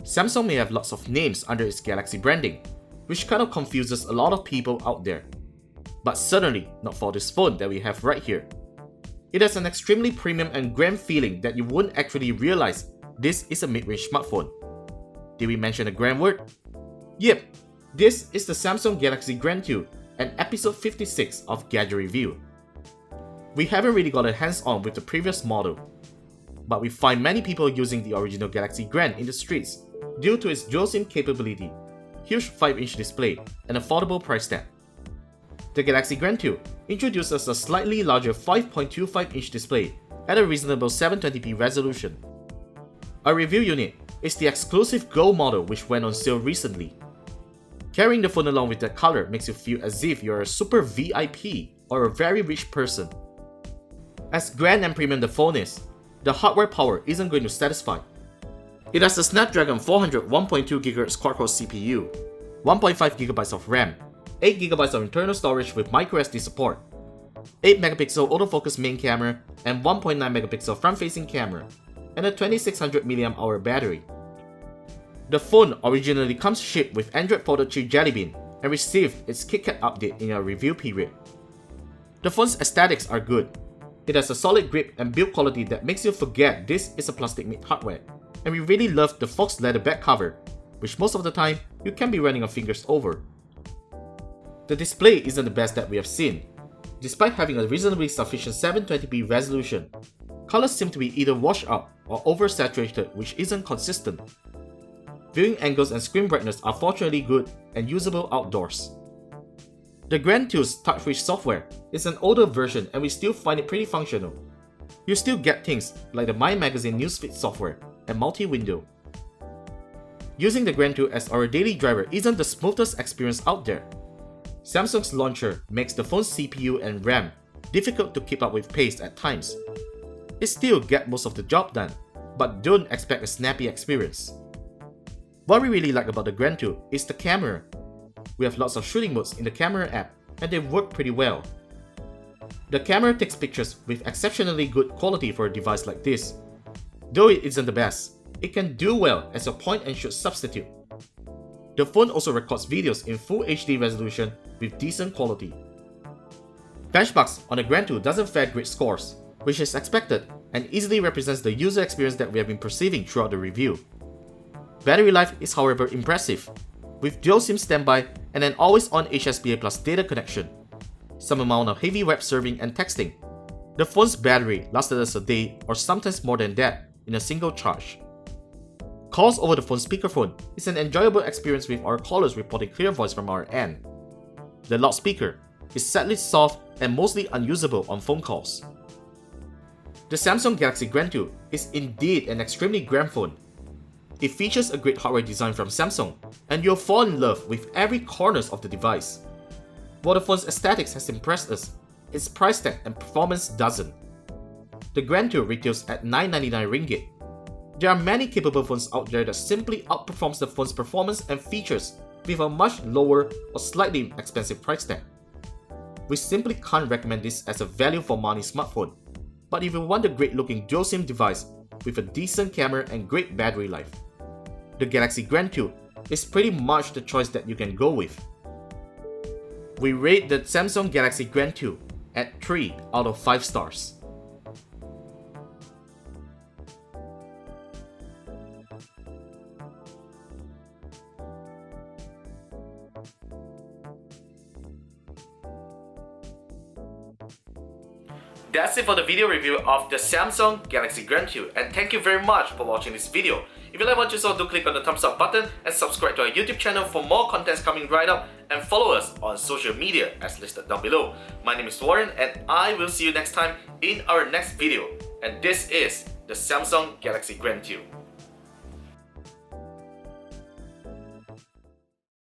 Samsung may have lots of names under its Galaxy branding, which kind of confuses a lot of people out there. But certainly not for this phone that we have right here. It has an extremely premium and grand feeling that you wouldn't actually realize this is a mid-range smartphone. Did we mention a grand word? Yep, this is the Samsung Galaxy Grand 2 and episode 56 of Gadget Review. We haven't really got a hands-on with the previous model, but we find many people using the original Galaxy Grand in the streets due to its dual SIM capability, huge 5-inch display, and affordable price tag. The Galaxy Grand 2 introduces a slightly larger 5.25-inch display at a reasonable 720p resolution. Our review unit is the exclusive Gold model which went on sale recently. Carrying the phone along with that color makes you feel as if you're a super VIP or a very rich person. As grand and premium the phone is, the hardware power isn't going to satisfy. It has a Snapdragon 400 1.2GHz quad-core CPU, 1.5GB of RAM, 8GB of internal storage with microSD support, 8MP autofocus main camera and 1.9MP front-facing camera, and a 2600mAh battery. The phone originally comes shipped with Android Photo 3 Jelly Bean and received its KitKat update in our review period. The phone's aesthetics are good. It has a solid grip and build quality that makes you forget this is a plastic-made hardware, and we really love the fox leather back cover, which most of the time you can be running your fingers over. The display isn't the best that we have seen. Despite having a reasonably sufficient 720p resolution, colors seem to be either washed out or oversaturated, which isn't consistent. Viewing angles and screen brightness are fortunately good and usable outdoors. The Grand 2's TouchWish software is an older version and we still find it pretty functional. You still get things like the My Magazine newsfeed software and multi-window. Using the Grand 2 as our daily driver isn't the smoothest experience out there. Samsung's launcher makes the phone's CPU and RAM difficult to keep up with pace at times. It still gets most of the job done, but don't expect a snappy experience. What we really like about the Grand 2 is the camera. We have lots of shooting modes in the camera app and they work pretty well. The camera takes pictures with exceptionally good quality for a device like this. Though it isn't the best, it can do well as a point and shoot substitute. The phone also records videos in Full HD resolution with decent quality. Benchmarks on the Grand 2 doesn't fare great scores, which is expected and easily represents the user experience that we have been perceiving throughout the review. Battery life is however impressive, with dual SIM standby and an always-on HSBA Plus data connection, some amount of heavy web surfing and texting. The phone's battery lasted us a day or sometimes more than that in a single charge. Calls over the phone speakerphone is an enjoyable experience with our callers reporting clear voice from our end. The loudspeaker is sadly soft and mostly unusable on phone calls. The Samsung Galaxy Grand 2 is indeed an extremely grand phone. It features a great hardware design from Samsung, and you'll fall in love with every corner of the device. While the phone's aesthetics has impressed us, its price tag and performance doesn't. The Grand 2 retails at 999 ringgit. There are many capable phones out there that simply outperforms the phone's performance and features with a much lower or slightly expensive price tag. We simply can't recommend this as a value for money smartphone, but if you want a great looking dual SIM device with a decent camera and great battery life, the Galaxy Grand 2 is pretty much the choice that you can go with. We rate the Samsung Galaxy Grand 2 at 3 out of 5 stars. That's it for the video review of the Samsung Galaxy Grand 2, and thank you very much for watching this video. If you like what you saw, do click on the thumbs up button and subscribe to our YouTube channel for more contents coming right up, and follow us on social media as listed down below. My name is Warren and I will see you next time in our next video, and this is the Samsung Galaxy Grand 2.